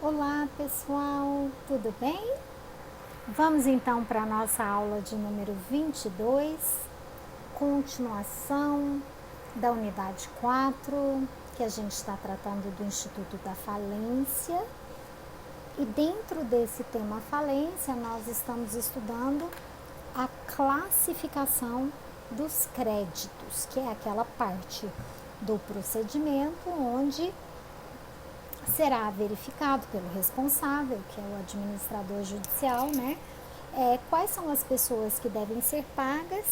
Olá pessoal, tudo bem? Vamos então para a nossa aula de número 22, continuação da unidade 4, que a gente está tratando do Instituto da Falência. E dentro desse tema falência, nós estamos estudando a classificação dos créditos, que é aquela parte do procedimento onde será verificado pelo responsável, que é o administrador judicial, né? Quais são as pessoas que devem ser pagas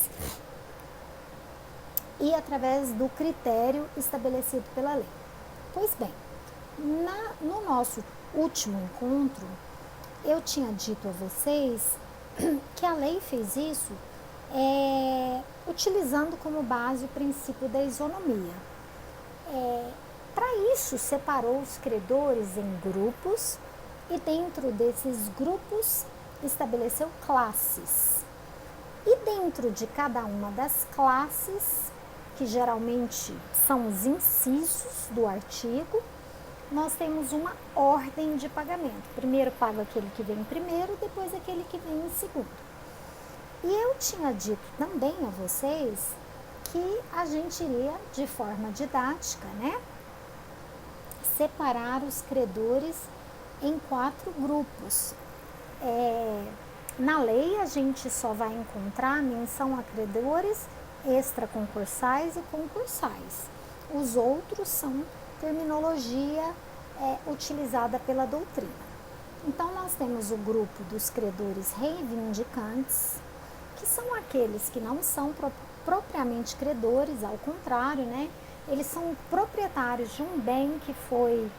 e através do critério estabelecido pela lei. Pois bem, no nosso último encontro, eu tinha dito a vocês que a lei fez isso utilizando como base o princípio da isonomia. Para isso, separou os credores em grupos e dentro desses grupos estabeleceu classes. E dentro de cada uma das classes, que geralmente são os incisos do artigo, nós temos uma ordem de pagamento. Primeiro paga aquele que vem primeiro, depois aquele que vem em segundo. E eu tinha dito também a vocês que a gente iria, de forma didática, né, separar os credores em 4 grupos. Na lei, a gente só vai encontrar menção a credores extraconcursais e concursais. Os outros são terminologia utilizada pela doutrina. Então, nós temos o grupo dos credores reivindicantes, que são aqueles que não são propriamente credores, ao contrário, né? Eles são proprietários de um bem que foi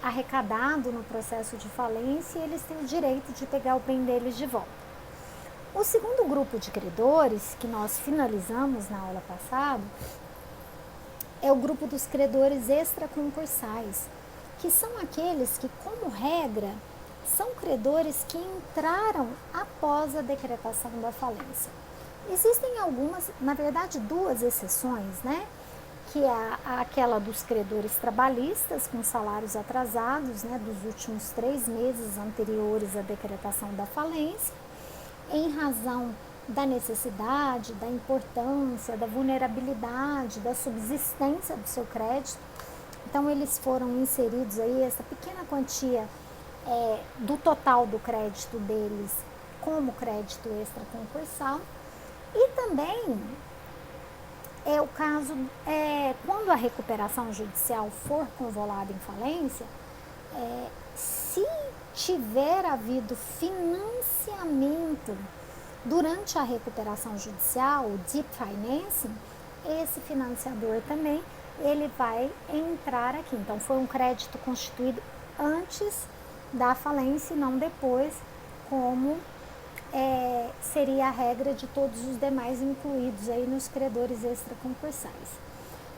arrecadado no processo de falência e eles têm o direito de pegar o bem deles de volta. O segundo grupo de credores, que nós finalizamos na aula passada, é o grupo dos credores extraconcursais, que são aqueles que, como regra, são credores que entraram após a decretação da falência. Existem algumas, na verdade, 2 exceções, né? Que é aquela dos credores trabalhistas com salários atrasados, né, dos últimos 3 meses anteriores à decretação da falência, em razão da necessidade, da importância, da vulnerabilidade, da subsistência do seu crédito. Então, eles foram inseridos aí, essa pequena quantia do total do crédito deles como crédito extraconcursal. E também é o caso, quando a recuperação judicial for convolada em falência, se tiver havido financiamento durante a recuperação judicial, o deep financing, esse financiador também, ele vai entrar aqui. Então, foi um crédito constituído antes da falência e não depois, como seria a regra de todos os demais incluídos aí nos credores extraconcursais.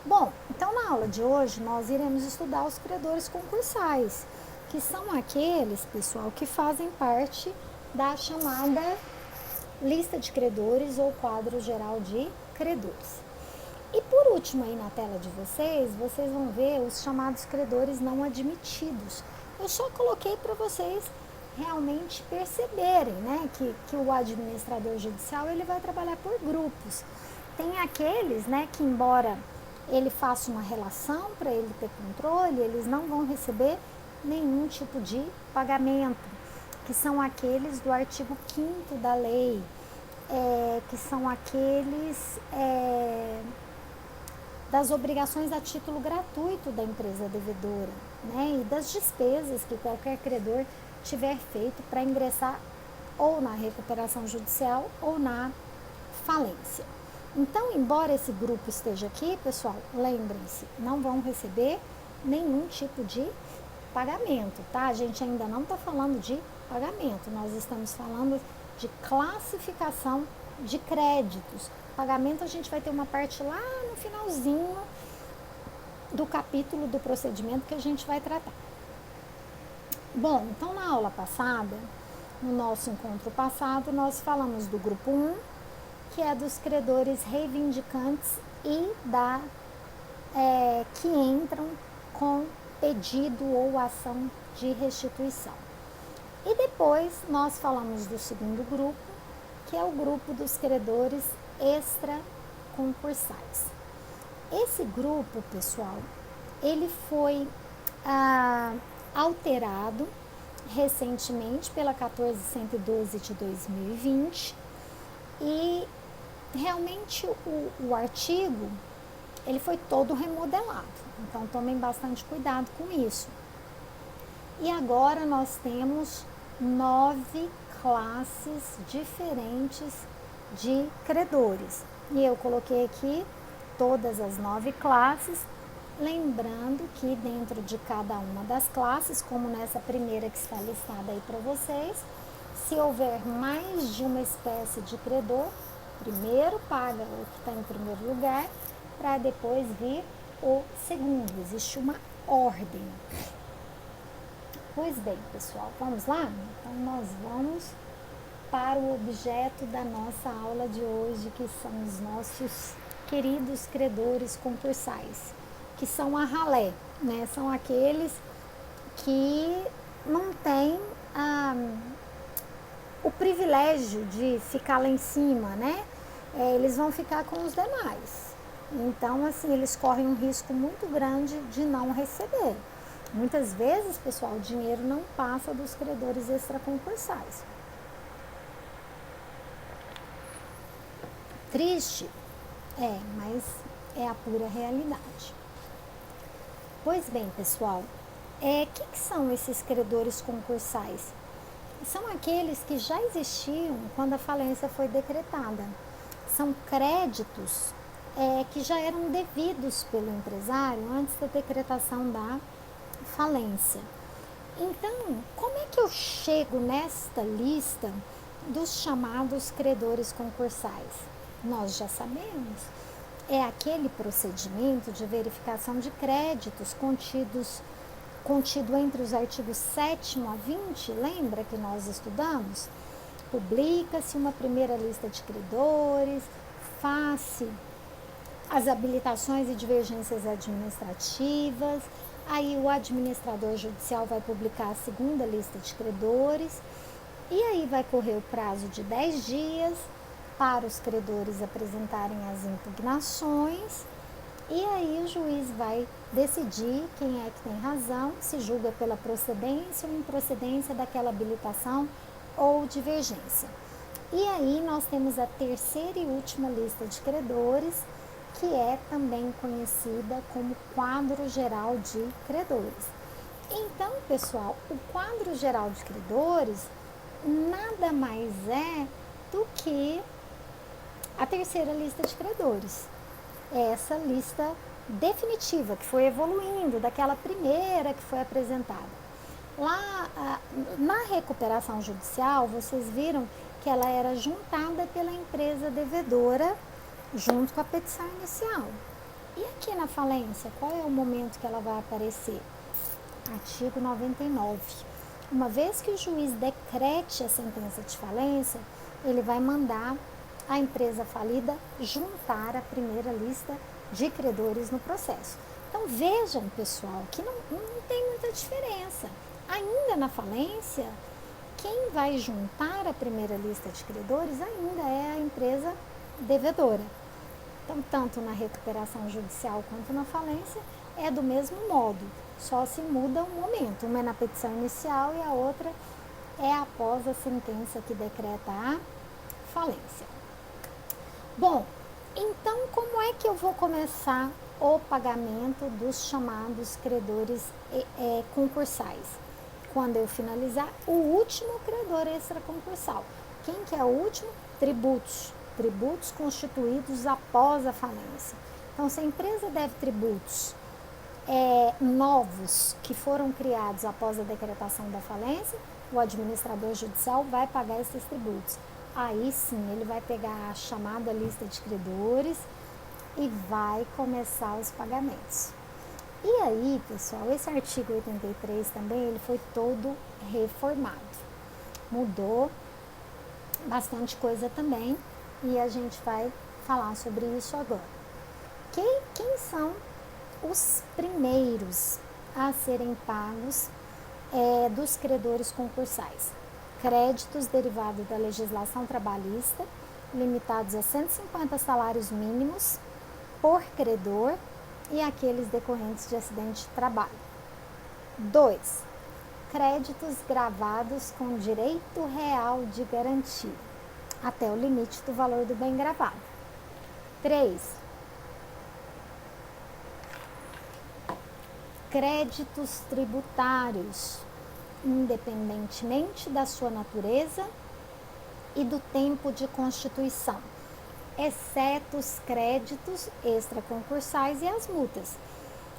Bom, então na aula de hoje nós iremos estudar os credores concursais, que são aqueles, pessoal, que fazem parte da chamada lista de credores ou quadro geral de credores. E por último aí na tela de vocês vão ver os chamados credores não admitidos. Eu só coloquei para vocês realmente perceberem, né, que o administrador judicial ele vai trabalhar por grupos. Tem aqueles, né, que embora ele faça uma relação para ele ter controle, eles não vão receber nenhum tipo de pagamento, que são aqueles do artigo 5º da lei, que são aqueles das obrigações a título gratuito da empresa devedora, né, e das despesas que qualquer credor tiver feito para ingressar ou na recuperação judicial ou na falência. Então, embora esse grupo esteja aqui, pessoal, lembrem-se, não vão receber nenhum tipo de pagamento, tá? A gente ainda não está falando de pagamento, nós estamos falando de classificação de créditos. Pagamento a gente vai ter uma parte lá no finalzinho do capítulo do procedimento que a gente vai tratar. Bom, então na aula passada, no nosso encontro passado, nós falamos do grupo 1, que é dos credores reivindicantes e que entram com pedido ou ação de restituição. E depois nós falamos do segundo grupo, que é o grupo dos credores extraconcursais. Esse grupo, pessoal, ele foi alterado recentemente pela 1412 de 2020 e realmente o artigo ele foi todo remodelado, então tomem bastante cuidado com isso. E agora nós temos 9 classes diferentes de credores. E eu coloquei aqui todas as 9 classes, lembrando que dentro de cada uma das classes, como nessa primeira que está listada aí para vocês, se houver mais de uma espécie de credor, primeiro paga o que está em primeiro lugar, para depois vir o segundo. Existe uma ordem. Pois bem, pessoal, vamos lá? Então, nós vamos para o objeto da nossa aula de hoje, que são os nossos queridos credores concursais, que são a ralé, né? São aqueles que não têm o privilégio de ficar lá em cima, né? Eles vão ficar com os demais. Então, assim, eles correm um risco muito grande de não receber. Muitas vezes, pessoal, o dinheiro não passa dos credores extraconcursais. Triste? Mas é a pura realidade. Pois bem, pessoal, que são esses credores concursais? São aqueles que já existiam quando a falência foi decretada. São créditos que já eram devidos pelo empresário antes da decretação da falência. Então, como é que eu chego nesta lista dos chamados credores concursais? Nós já sabemos. É aquele procedimento de verificação de créditos contido entre os artigos 7º a 20, lembra que nós estudamos? Publica-se uma primeira lista de credores, faz-se as habilitações e divergências administrativas, aí o administrador judicial vai publicar a segunda lista de credores, e aí vai correr o prazo de 10 dias para os credores apresentarem as impugnações, e aí o juiz vai decidir quem é que tem razão, se julga pela procedência ou improcedência daquela habilitação ou divergência. E aí nós temos a terceira e última lista de credores, que é também conhecida como quadro geral de credores. Então, pessoal, o quadro geral de credores nada mais é do que a terceira lista de credores. Essa lista definitiva, que foi evoluindo daquela primeira que foi apresentada. Lá, na recuperação judicial, vocês viram que ela era juntada pela empresa devedora junto com a petição inicial. E aqui na falência, qual é o momento que ela vai aparecer? Artigo 99. Uma vez que o juiz decrete a sentença de falência, ele vai mandar a empresa falida juntar a primeira lista de credores no processo. Então vejam, pessoal, que não tem muita diferença. Ainda na falência, quem vai juntar a primeira lista de credores ainda é a empresa devedora. Então, tanto na recuperação judicial quanto na falência, é do mesmo modo, só se muda o momento. Uma é na petição inicial e a outra é após a sentença que decreta a falência. Bom, então como é que eu vou começar o pagamento dos chamados credores concursais? Quando eu finalizar o último credor extraconcursal. Quem que é o último? Tributos. Tributos constituídos após a falência. Então, se a empresa deve tributos novos que foram criados após a decretação da falência, o administrador judicial vai pagar esses tributos. Aí sim, ele vai pegar a chamada lista de credores e vai começar os pagamentos. E aí, pessoal, esse artigo 83 também, ele foi todo reformado. Mudou bastante coisa também e a gente vai falar sobre isso agora. Quem são os primeiros a serem pagos dos credores concursais. Créditos derivados da legislação trabalhista, limitados a 150 salários mínimos por credor e aqueles decorrentes de acidente de trabalho. 2. Créditos gravados com direito real de garantia, até o limite do valor do bem gravado. 3. Créditos tributários, independentemente da sua natureza e do tempo de constituição, exceto os créditos extraconcursais e as multas.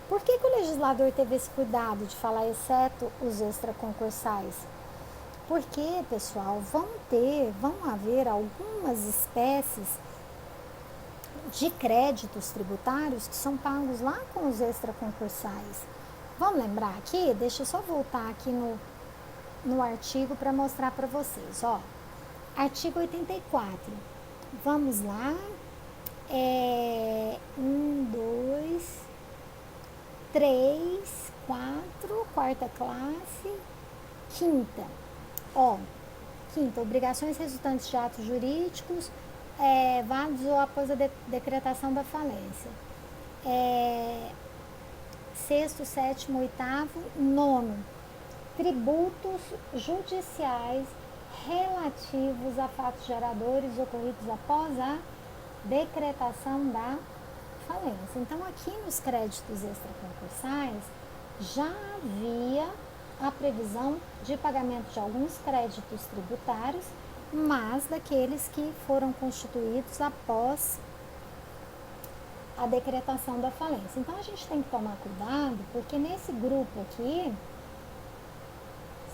Por que o legislador teve esse cuidado de falar exceto os extraconcursais? Porque, pessoal, vão haver algumas espécies de créditos tributários que são pagos lá com os extraconcursais. Vamos lembrar aqui? Deixa eu só voltar aqui no artigo para mostrar para vocês. Ó, artigo 84. Vamos lá. 1, 2, 3, 4, quarta classe, quinta. Ó, quinta, obrigações resultantes de atos jurídicos válidos ou após a decretação da falência. Sexto, sétimo, oitavo, nono, tributos judiciais relativos a fatos geradores ocorridos após a decretação da falência. Então, aqui nos créditos extraconcursais já havia a previsão de pagamento de alguns créditos tributários, mas daqueles que foram constituídos após a decretação da falência. Então, a gente tem que tomar cuidado, porque nesse grupo aqui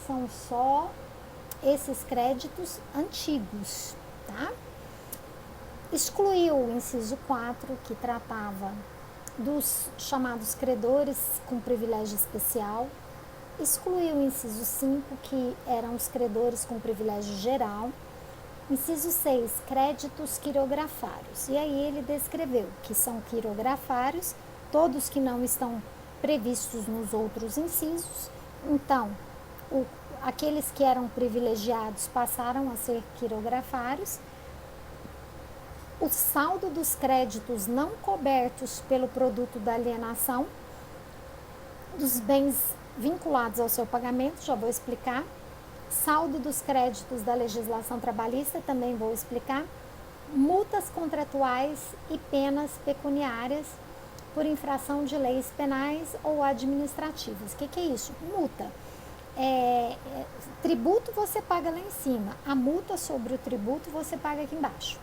são só esses créditos antigos, tá? Excluiu o inciso 4, que tratava dos chamados credores com privilégio especial. Excluiu o inciso 5, que eram os credores com privilégio geral. Inciso 6, créditos quirografários. E aí ele descreveu que são quirografários todos que não estão previstos nos outros incisos. Então, aqueles que eram privilegiados passaram a ser quirografários. O saldo dos créditos não cobertos pelo produto da alienação, dos bens vinculados ao seu pagamento, já vou explicar. Saldo dos créditos da legislação trabalhista, também vou explicar. Multas contratuais e penas pecuniárias por infração de leis penais ou administrativas. O que é isso? Multa. Tributo você paga lá em cima, a multa sobre o tributo você paga aqui embaixo.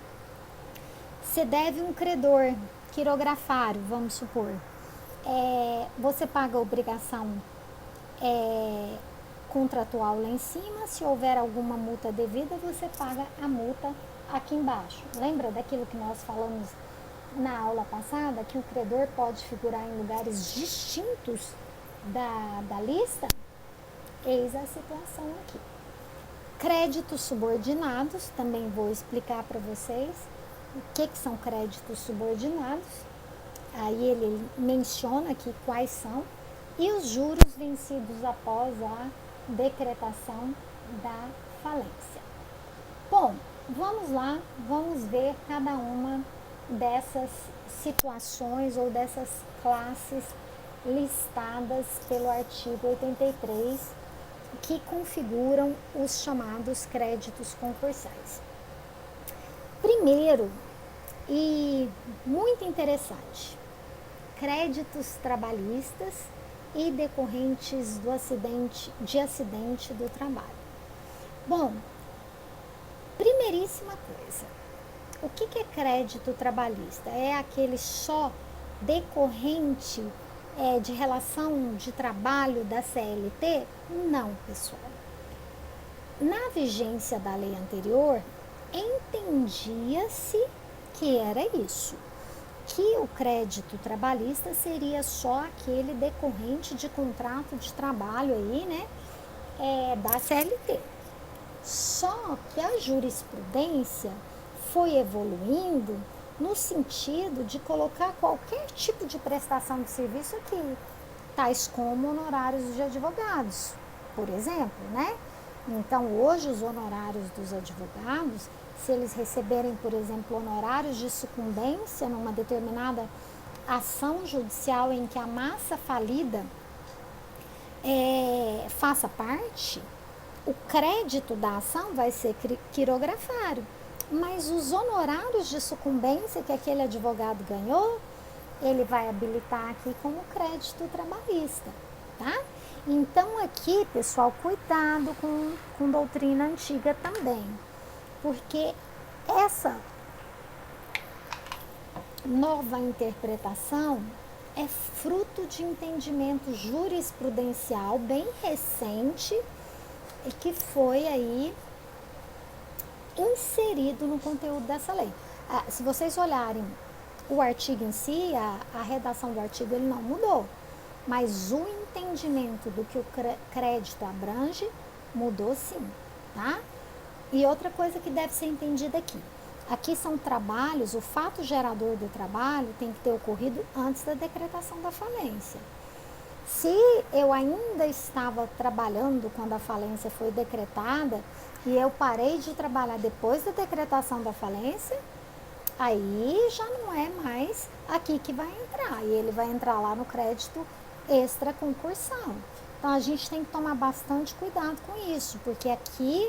Você deve um credor quirografário, vamos supor, você paga a obrigação contratual lá em cima. Se houver alguma multa devida, você paga a multa aqui embaixo. Lembra daquilo que nós falamos na aula passada, que o credor pode figurar em lugares distintos da lista? Eis a situação aqui. Créditos subordinados, também vou explicar para vocês o que são créditos subordinados. Aí ele menciona aqui quais são. E os juros vencidos após a decretação da falência. Bom, vamos lá, vamos ver cada uma dessas situações ou dessas classes listadas pelo artigo 83, que configuram os chamados créditos concursais. Primeiro, e muito interessante, créditos trabalhistas e decorrentes de acidente do trabalho. Bom, primeiríssima coisa, o que é crédito trabalhista? É aquele só decorrente de relação de trabalho da CLT? Não, pessoal. Na vigência da lei anterior, entendia-se que era isso, que o crédito trabalhista seria só aquele decorrente de contrato de trabalho aí, né, da CLT. Só que a jurisprudência foi evoluindo no sentido de colocar qualquer tipo de prestação de serviço aqui. tais como honorários de advogados, por exemplo, né? Então, hoje, os honorários dos advogados, se eles receberem, por exemplo, honorários de sucumbência numa determinada ação judicial em que a massa falida faça parte, o crédito da ação vai ser quirografário, mas os honorários de sucumbência que aquele advogado ganhou, ele vai habilitar aqui como crédito trabalhista, tá? Então aqui, pessoal, cuidado com doutrina antiga também, porque essa nova interpretação é fruto de entendimento jurisprudencial bem recente e que foi aí inserido no conteúdo dessa lei. Se vocês olharem o artigo em si, a redação do artigo ele não mudou, mas o entendimento do que o crédito abrange mudou sim, tá? E outra coisa que deve ser entendida aqui são trabalhos, o fato gerador do trabalho tem que ter ocorrido antes da decretação da falência. Se eu ainda estava trabalhando quando a falência foi decretada e eu parei de trabalhar depois da decretação da falência, aí já não é mais aqui que vai entrar, e ele vai entrar lá no crédito extra concursal. Então a gente tem que tomar bastante cuidado com isso, porque aqui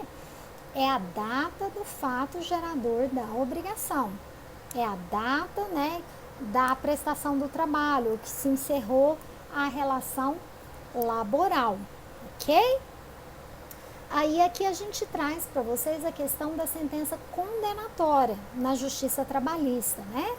é a data do fato gerador da obrigação. É a data, né, da prestação do trabalho, que se encerrou a relação laboral, ok? Aí aqui a gente traz para vocês a questão da sentença condenatória na justiça trabalhista, né?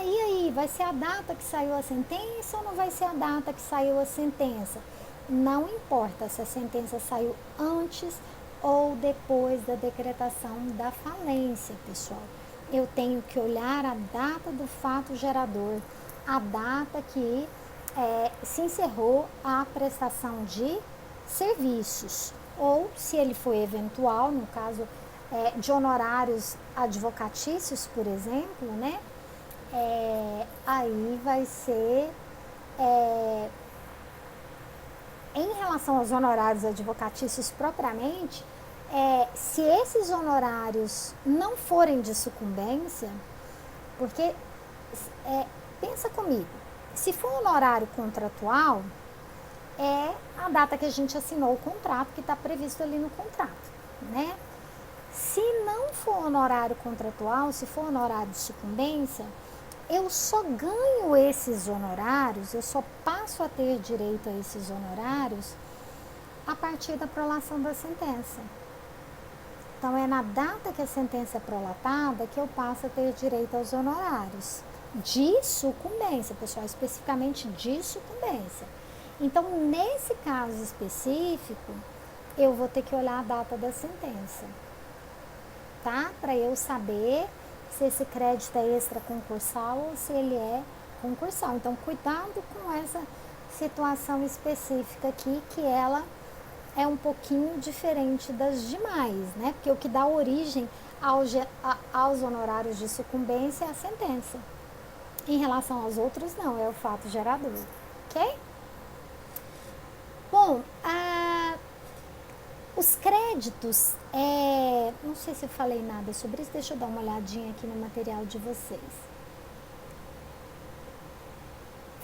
E aí, vai ser a data que saiu a sentença ou não vai ser a data que saiu a sentença? Não importa se a sentença saiu antes ou depois da decretação da falência, pessoal. Eu tenho que olhar a data do fato gerador, a data que se encerrou a prestação de serviços, ou se ele foi eventual, no caso de honorários advocatícios, por exemplo, né? Aí vai ser em relação aos honorários advocatícios propriamente, se esses honorários não forem de sucumbência, porque pensa comigo, se for honorário contratual, é a data que a gente assinou o contrato, que está previsto ali no contrato, né? Se não for honorário contratual, se for honorário de sucumbência, eu só ganho esses honorários, eu só passo a ter direito a esses honorários a partir da prolação da sentença. Então, é na data que a sentença é prolatada que eu passo a ter direito aos honorários de sucumbência, pessoal, especificamente de sucumbência. Então, nesse caso específico, eu vou ter que olhar a data da sentença, tá? Para eu saber se esse crédito é extra concursal ou se ele é concursal. Então, cuidado com essa situação específica aqui, que ela é um pouquinho diferente das demais, né? Porque o que dá origem aos honorários de sucumbência é a sentença. Em relação aos outros, não, é o fato gerador, ok? Bom, os créditos, não sei se eu falei nada sobre isso, deixa eu dar uma olhadinha aqui no material de vocês.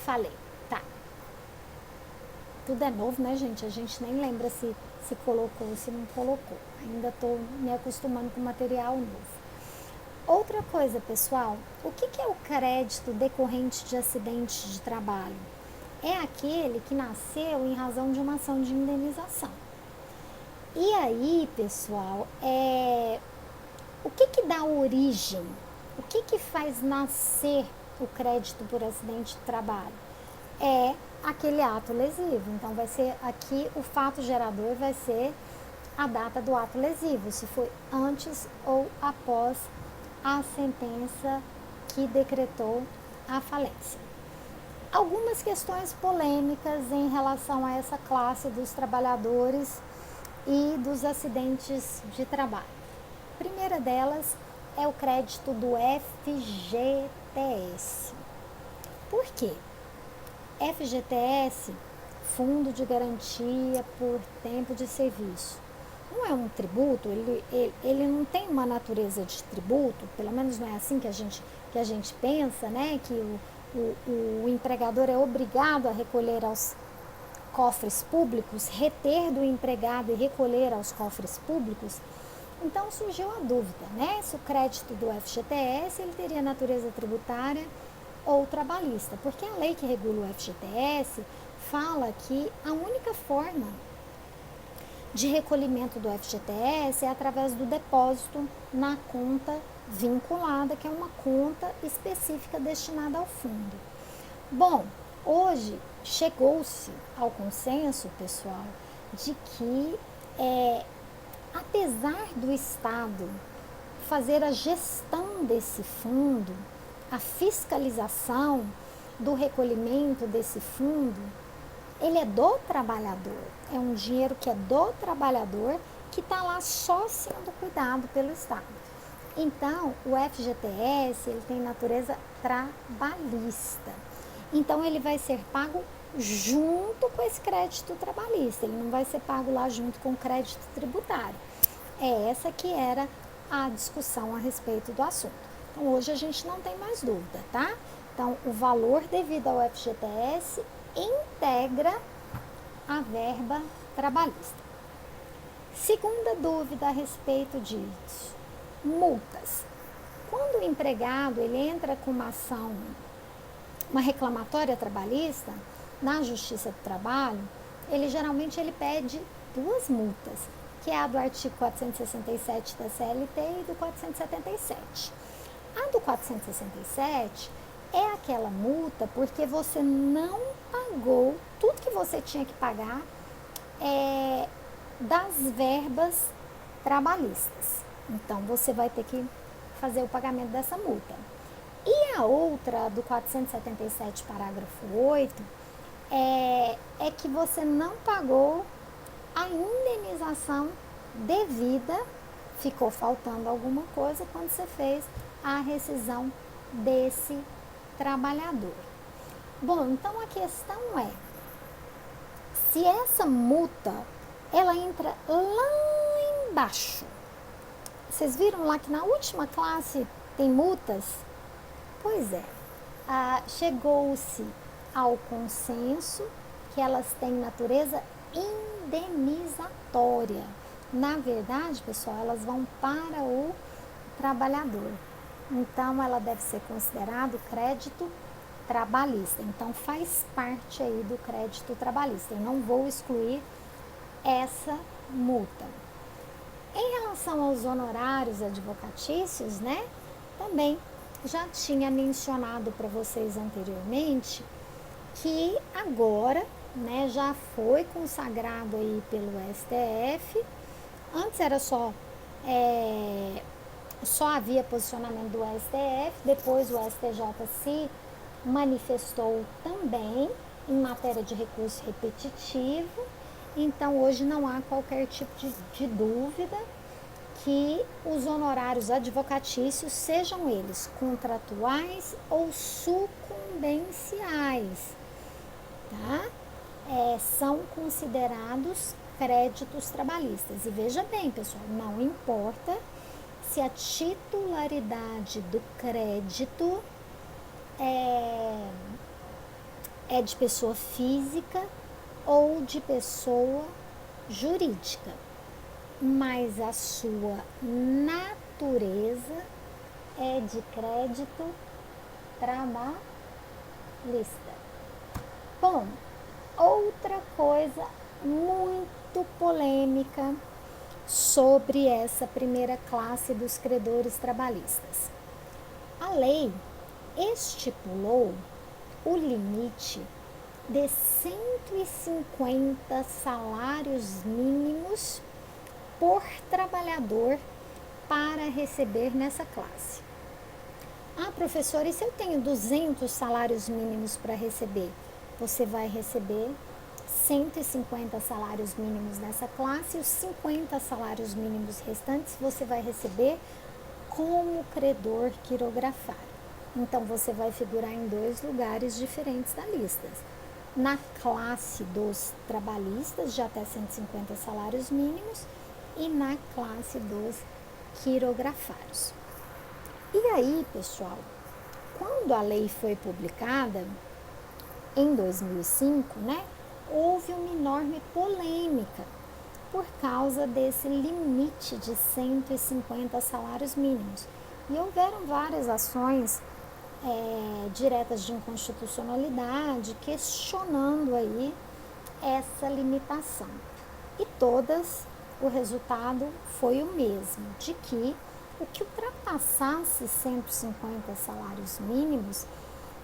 Falei, tá. Tudo é novo, né, gente? A gente nem lembra se colocou ou se não colocou. Ainda estou me acostumando com material novo. Outra coisa, pessoal, o que é o crédito decorrente de acidente de trabalho? É aquele que nasceu em razão de uma ação de indenização. E aí, pessoal, o que dá origem? O que faz nascer o crédito por acidente de trabalho? É aquele ato lesivo. Então, vai ser aqui, o fato gerador vai ser a data do ato lesivo, se foi antes ou após a sentença que decretou a falência. Algumas questões polêmicas em relação a essa classe dos trabalhadores e dos acidentes de trabalho. A primeira delas é o crédito do FGTS. Por quê? FGTS fundo de garantia por tempo de serviço. Não é um tributo, ele não tem uma natureza de tributo, pelo menos não é assim que a gente pensa, né? Que o empregador é obrigado a recolher aos cofres públicos, reter do empregado e recolher aos cofres públicos. Então surgiu a dúvida, né? Se o crédito do FGTS ele teria natureza tributária ou trabalhista, porque a lei que regula o FGTS fala que a única forma de recolhimento do FGTS é através do depósito na conta vinculada, que é uma conta específica destinada ao fundo. Bom, hoje chegou-se ao consenso, pessoal, de que apesar do Estado fazer a gestão desse fundo, a fiscalização do recolhimento desse fundo, ele é do trabalhador, é um dinheiro que é do trabalhador que está lá só sendo cuidado pelo Estado. Então, o FGTS ele tem natureza trabalhista. Então, ele vai ser pago junto com esse crédito trabalhista, ele não vai ser pago lá junto com o crédito tributário. É essa que era a discussão a respeito do assunto. Então, hoje a gente não tem mais dúvida, tá? Então, o valor devido ao FGTS integra a verba trabalhista. Segunda dúvida a respeito disso, multas. Quando o empregado ele entra com uma ação, uma reclamatória trabalhista na Justiça do Trabalho, ele geralmente pede duas multas, que é a do artigo 467 da CLT e do 477. A do 467 é aquela multa porque você não pagou tudo que você tinha que pagar das verbas trabalhistas. Então, você vai ter que fazer o pagamento dessa multa. E a outra, do 477, parágrafo 8, é que você não pagou a indenização devida, ficou faltando alguma coisa quando você fez a rescisão desse trabalhador. Bom, então a questão é, se essa multa, ela entra lá embaixo. Vocês viram lá que na última classe tem multas? Pois é, chegou-se ao consenso que elas têm natureza indenizatória. Na verdade, pessoal, elas vão para o trabalhador. Então, ela deve ser considerado crédito trabalhista. Então, faz parte aí do crédito trabalhista. Eu não vou excluir essa multa. Em relação aos honorários advocatícios, né? Também já tinha mencionado para vocês anteriormente que agora, né, já foi consagrado aí pelo STF. Antes era só havia posicionamento do STF, depois o STJ se manifestou também em matéria de recurso repetitivo. Então, hoje não há qualquer tipo de dúvida que os honorários advocatícios, sejam eles contratuais ou sucumbenciais, tá? São considerados créditos trabalhistas. E veja bem, pessoal, não importa se a titularidade do crédito é de pessoa física ou de pessoa jurídica, mas a sua natureza é de crédito trabalhista. Bom, outra coisa muito polêmica sobre essa primeira classe dos credores trabalhistas. A lei estipulou o limite de 150 salários mínimos por trabalhador para receber nessa classe. Ah, professora, e se eu tenho 200 salários mínimos para receber? Você vai receber 150 salários mínimos nessa classe e os 50 salários mínimos restantes você vai receber como credor quirografário. Então, você vai figurar em 2 lugares diferentes da lista. na classe dos trabalhistas de até 150 salários mínimos e na classe dos quirografários. E aí, pessoal, quando a lei foi publicada, em 2005, né, houve uma enorme polêmica por causa desse limite de 150 salários mínimos. E houveram várias ações diretas de inconstitucionalidade questionando aí essa limitação. E todas, o resultado foi o mesmo, de que o que ultrapassasse 150 salários mínimos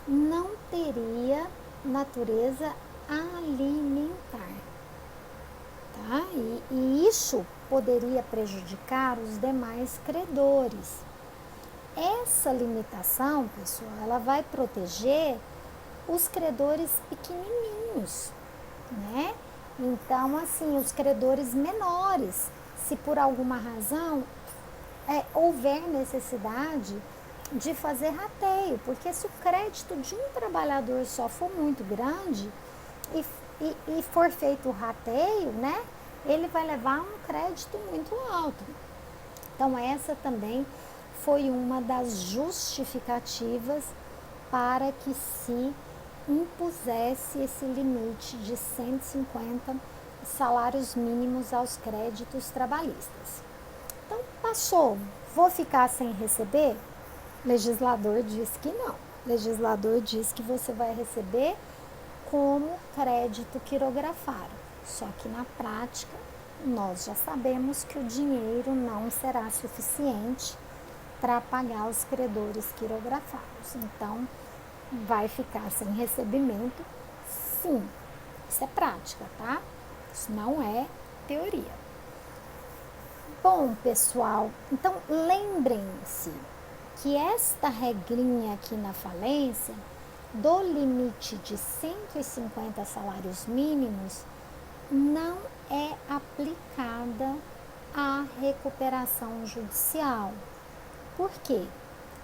não teria natureza alimentar, tá? E isso poderia prejudicar os demais credores. Essa limitação, pessoal, ela vai proteger os credores pequenininhos, né? Então, assim, os credores menores, se por alguma razão houver necessidade de fazer rateio, porque se o crédito de um trabalhador só for muito grande e for feito o rateio, né, ele vai levar um crédito muito alto. Então, essa também foi uma das justificativas para que se impusesse esse limite de 150 salários mínimos aos créditos trabalhistas. Então, passou, vou ficar sem receber? Legislador diz que não. Legislador diz que você vai receber como crédito quirografário. Só que na prática, nós já sabemos que o dinheiro não será suficiente para pagar os credores quirografários. Então, vai ficar sem recebimento, sim. Isso é prática, tá? Isso não é teoria. Bom, pessoal, então lembrem-se que esta regrinha aqui na falência do limite de 150 salários mínimos não é aplicada à recuperação judicial. Por quê?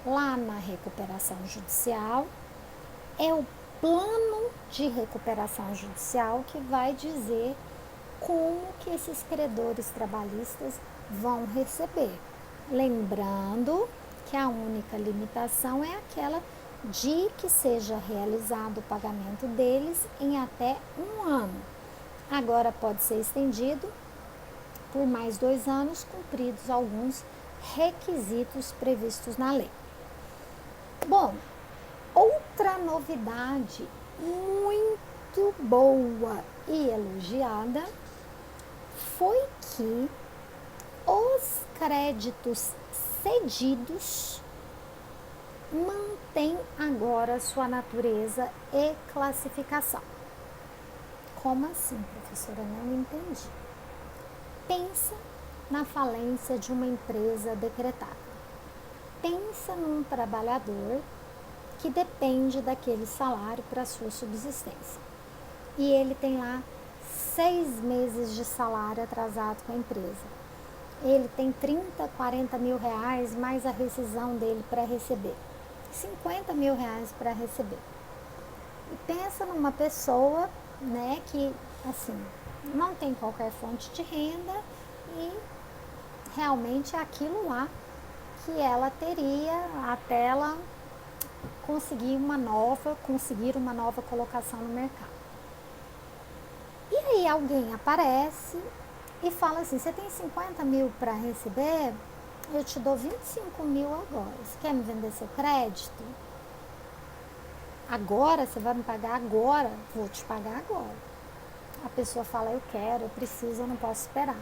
Lá na recuperação judicial é o plano de recuperação judicial que vai dizer como que esses credores trabalhistas vão receber. Lembrando que a única limitação é aquela de que seja realizado o pagamento deles em até 1 ano. Agora pode ser estendido por mais 2 anos, cumpridos alguns requisitos previstos na lei. Bom, outra novidade muito boa e elogiada foi que os créditos cedidos mantêm agora sua natureza e classificação. Como assim, professora? Não entendi. Pensa na falência de uma empresa decretada. Pensa num trabalhador que depende daquele salário para a sua subsistência. E ele tem lá 6 meses de salário atrasado com a empresa. Ele tem 30, 40 mil reais mais a rescisão dele para receber. 50 mil reais para receber. E pensa numa pessoa, né, que assim, não tem qualquer fonte de renda e realmente é aquilo lá que ela teria até ela conseguir uma nova colocação no mercado. E aí alguém aparece e fala assim, você tem 50 mil para receber? Eu te dou 25 mil agora. Você quer me vender seu crédito? Agora? Você vai me pagar agora? Vou te pagar agora. A pessoa fala, eu quero, eu preciso, eu não posso esperar.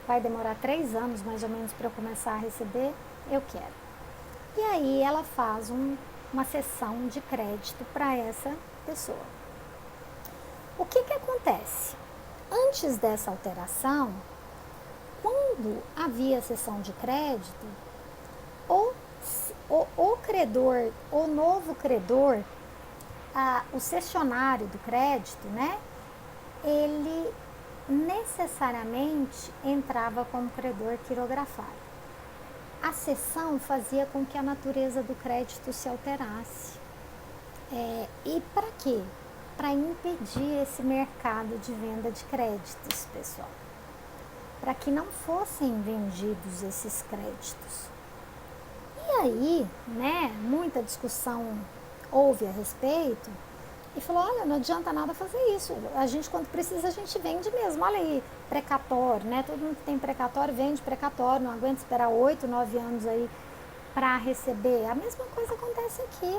Vai demorar 3 anos mais ou menos para eu começar a receber? Eu quero. E aí ela faz uma cessão de crédito para essa pessoa. O que acontece? Antes dessa alteração, quando havia cessão de crédito, o credor, o novo credor, o cessionário do crédito, né, ele necessariamente entrava como credor quirografário. A cessão fazia com que a natureza do crédito se alterasse. E para quê? para impedir esse mercado de venda de créditos, pessoal, para que não fossem vendidos esses créditos. E aí, né, muita discussão houve a respeito e falou, olha, não adianta nada fazer isso, a gente quando precisa a gente vende mesmo, olha aí, precatório, né, todo mundo que tem precatório vende precatório, não aguenta esperar 8, 9 anos aí para receber, a mesma coisa acontece aqui,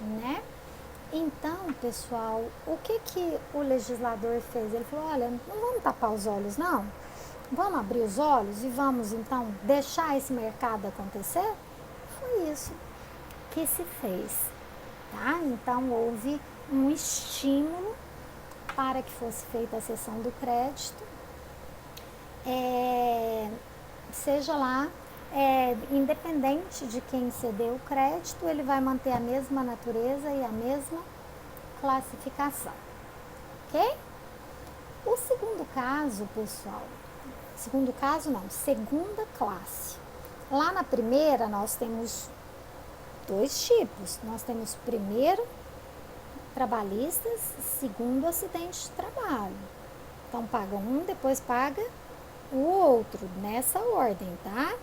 né? Então, pessoal, o que o legislador fez? Ele falou, olha, não vamos tapar os olhos não, vamos abrir os olhos e vamos então deixar esse mercado acontecer? Foi isso que se fez, tá? Então houve um estímulo para que fosse feita a cessão do crédito, seja lá, independente de quem cedeu o crédito, ele vai manter a mesma natureza e a mesma classificação, ok? O segundo caso, pessoal, segundo caso não, segunda classe. Lá na primeira nós temos dois tipos, nós temos primeiro trabalhistas, segundo acidente de trabalho. Então paga um, depois paga o outro, nessa ordem, tá?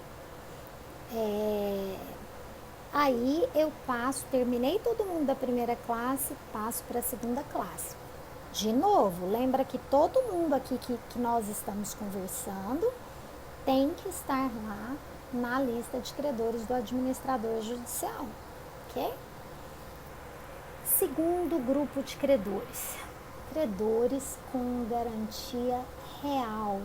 Aí eu passo, terminei todo mundo da primeira classe, passo para a segunda classe. De novo, lembra que todo mundo aqui que nós estamos conversando tem que estar lá na lista de credores do administrador judicial, ok? Segundo grupo de credores, credores com garantia real.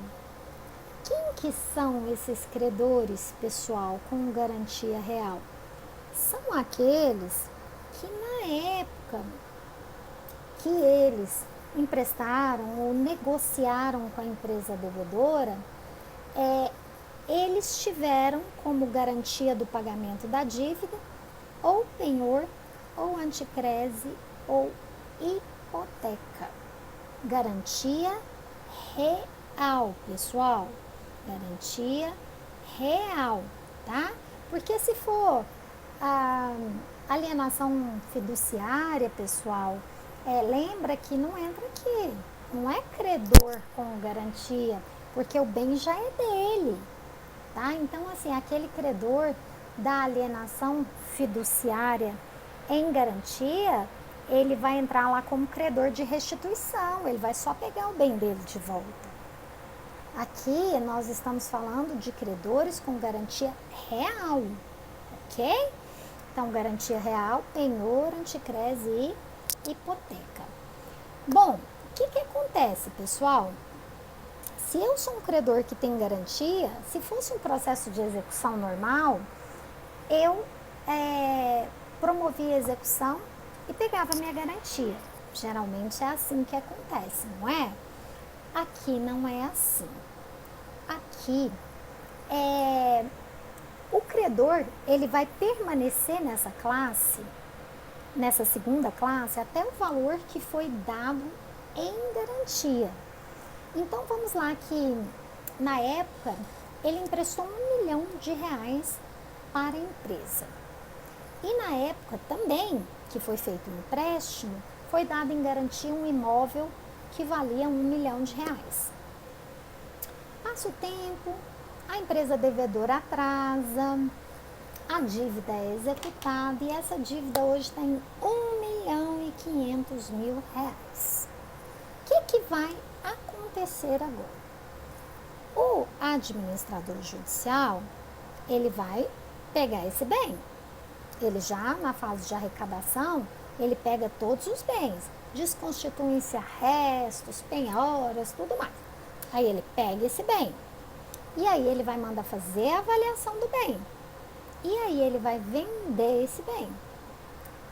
Quem que são esses credores, pessoal, com garantia real? São aqueles que na época que eles emprestaram ou negociaram com a empresa devedora, eles tiveram como garantia do pagamento da dívida ou penhor, ou anticrese, ou hipoteca. Garantia real, pessoal. Garantia real, tá? Porque se for a alienação fiduciária, pessoal, lembra que não entra aqui. Não é credor com garantia, porque o bem já é dele, tá? Então, assim, aquele credor da alienação fiduciária em garantia, ele vai entrar lá como credor de restituição, ele vai só pegar o bem dele de volta. Aqui nós estamos falando de credores com garantia real, ok? Então, garantia real, penhor, anticrese e hipoteca. Bom, o que acontece, pessoal? Se eu sou um credor que tem garantia, se fosse um processo de execução normal, eu promovia a execução e pegava minha garantia. Geralmente é assim que acontece, não é? Aqui não é assim. Aqui, o credor, ele vai permanecer nessa classe, nessa segunda classe, até o valor que foi dado em garantia. Então, vamos lá que, na época, ele emprestou R$1 milhão para a empresa. E na época também, que foi feito um empréstimo, foi dado em garantia um imóvel que valia R$1 milhão. Passa o tempo, a empresa devedora atrasa, a dívida é executada e essa dívida hoje está em R$1.500.000. O que vai acontecer agora? O administrador judicial, ele vai pegar esse bem. Ele já, na fase de arrecadação, ele pega todos os bens, desconstituem-se restos, penhoras, tudo mais. Aí ele pega esse bem. E aí ele vai mandar fazer a avaliação do bem. E aí ele vai vender esse bem.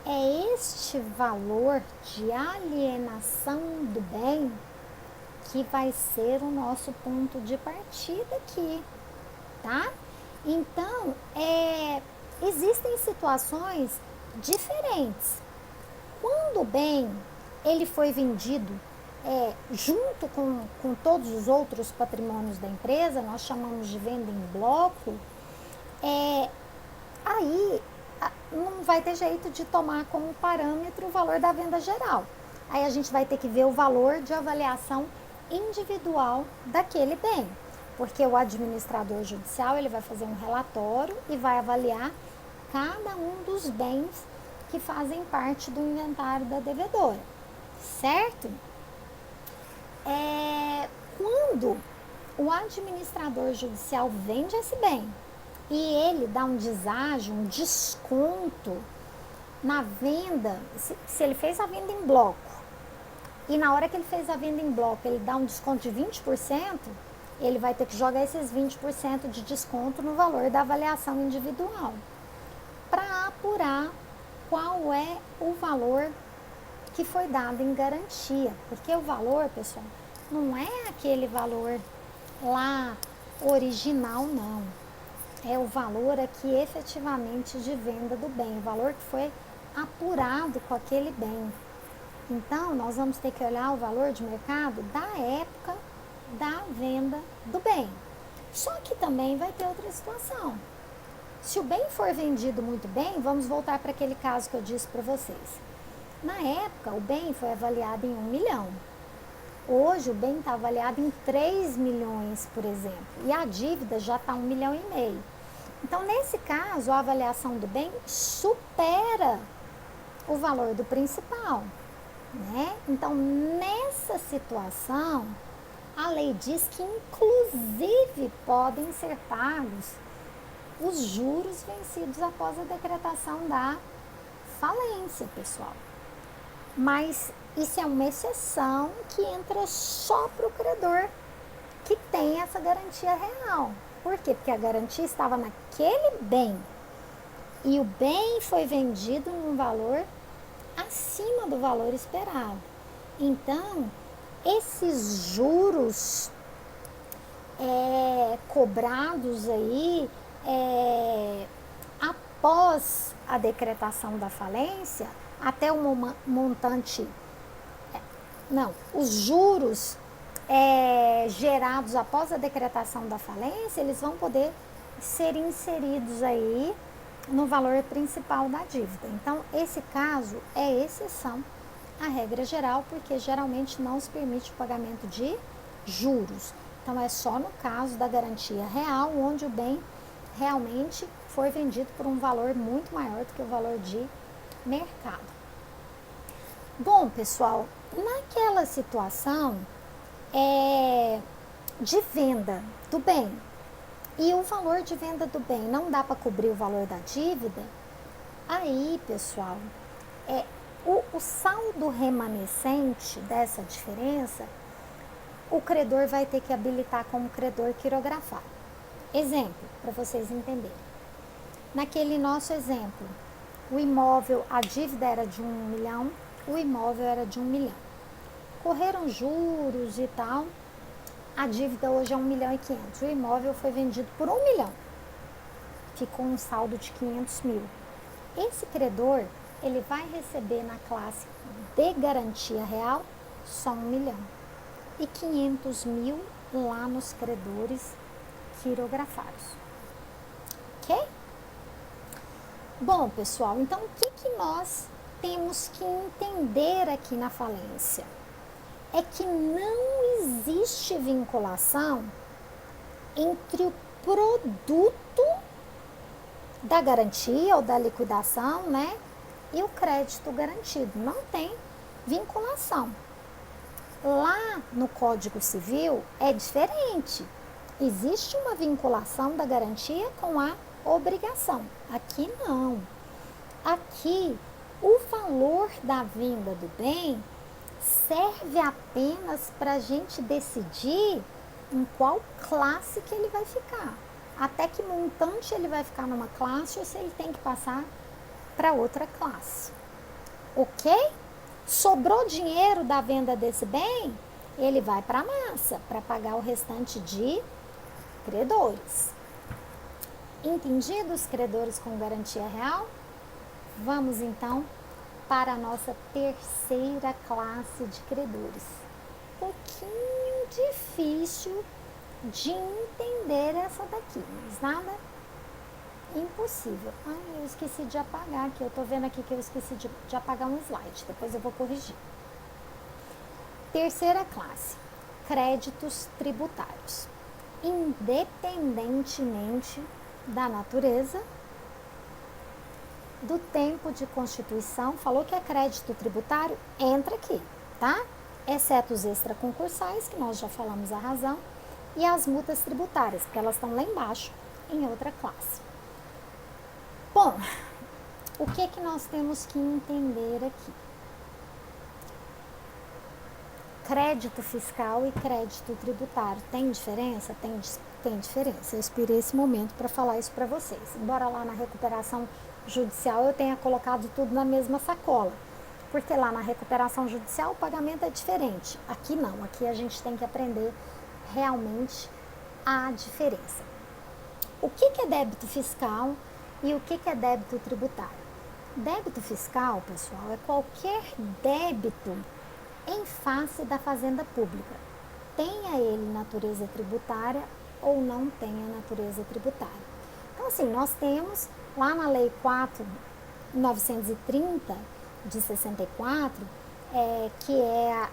É este valor de alienação do bem que vai ser o nosso ponto de partida aqui, tá? Então, existem situações diferentes. Quando o bem ele foi vendido junto com todos os outros patrimônios da empresa, nós chamamos de venda em bloco, aí não vai ter jeito de tomar como parâmetro o valor da venda geral. Aí a gente vai ter que ver o valor de avaliação individual daquele bem, porque o administrador judicial ele vai fazer um relatório e vai avaliar cada um dos bens que fazem parte do inventário da devedora, certo? Quando o administrador judicial vende esse bem e ele dá um deságio, um desconto na venda, se ele fez a venda em bloco, e na hora que ele fez a venda em bloco, ele dá um desconto de 20%, ele vai ter que jogar esses 20% de desconto no valor da avaliação individual, para apurar qual é o valor que foi dado em garantia. Porque o valor, pessoal, não é aquele valor lá original, não. É o valor aqui efetivamente de venda do bem, o valor que foi apurado com aquele bem. Então, nós vamos ter que olhar o valor de mercado da época da venda do bem. Só que também vai ter outra situação. Se o bem for vendido muito bem, vamos voltar para aquele caso que eu disse para vocês. Na época, o bem foi avaliado em 1 milhão. Hoje, o bem está avaliado em 3 milhões, por exemplo. E a dívida já está 1,5 milhão. Então, nesse caso, a avaliação do bem supera o valor do principal, né? Então, nessa situação, a lei diz que, inclusive, podem ser pagos os juros vencidos após a decretação da falência, pessoal. Mas isso é uma exceção que entra só para o credor que tem essa garantia real. Por quê? Porque a garantia estava naquele bem e o bem foi vendido num valor acima do valor esperado. Então, esses juros cobrados aí após a decretação da falência, até o montante, os juros gerados após a decretação da falência, eles vão poder ser inseridos aí no valor principal da dívida. Então, esse caso é exceção à regra geral, porque geralmente não se permite o pagamento de juros. Então, é só no caso da garantia real, onde o bem realmente foi vendido por um valor muito maior do que o valor de mercado. Bom, pessoal, naquela situação de venda do bem, e o valor de venda do bem não dá para cobrir o valor da dívida, aí, pessoal, o saldo remanescente dessa diferença, o credor vai ter que habilitar como credor quirografado. Exemplo, para vocês entenderem. Naquele nosso exemplo, o imóvel, a dívida era de 1 milhão, o imóvel era de 1 milhão. Correram juros e tal, a dívida hoje é 1,5 milhão. O imóvel foi vendido por 1 milhão. Ficou um saldo de 500 mil. Esse credor, ele vai receber na classe de garantia real só 1 milhão. E 500 mil lá nos credores quirografados. Ok? Bom, pessoal, então o que nós temos que entender aqui na falência? É que não existe vinculação entre o produto da garantia ou da liquidação, né, e o crédito garantido. Não tem vinculação. Lá no Código Civil é diferente. Existe uma vinculação da garantia com a obrigação. Aqui não. Aqui, o valor da venda do bem serve apenas para a gente decidir em qual classe que ele vai ficar. Até que montante ele vai ficar numa classe ou se ele tem que passar para outra classe. Ok? Sobrou dinheiro da venda desse bem, ele vai para a massa para pagar o restante de credores. Entendidos os credores com garantia real? Vamos então para a nossa terceira classe de credores. Pouquinho difícil de entender essa daqui, mas nada impossível. Eu esqueci de apagar aqui, eu tô vendo aqui que eu esqueci de apagar um slide, depois eu vou corrigir. Terceira classe, créditos tributários. Independentemente da natureza, do tempo de constituição, falou que é crédito tributário, entra aqui, tá? Exceto os extraconcursais, que nós já falamos a razão, e as multas tributárias, porque elas estão lá embaixo, em outra classe. Bom, o que que nós temos que entender aqui? Crédito fiscal e crédito tributário, tem diferença? Tem diferença. Eu esperei esse momento para falar isso para vocês. Embora lá na recuperação judicial eu tenha colocado tudo na mesma sacola, porque lá na recuperação judicial o pagamento é diferente. Aqui não, aqui a gente tem que aprender realmente a diferença. O que que é débito fiscal e o que que é débito tributário? Débito fiscal, pessoal, é qualquer débito em face da fazenda pública, tenha ele natureza tributária ou não tenha natureza tributária. Então, assim, nós temos lá na Lei 4.930 de 64, que é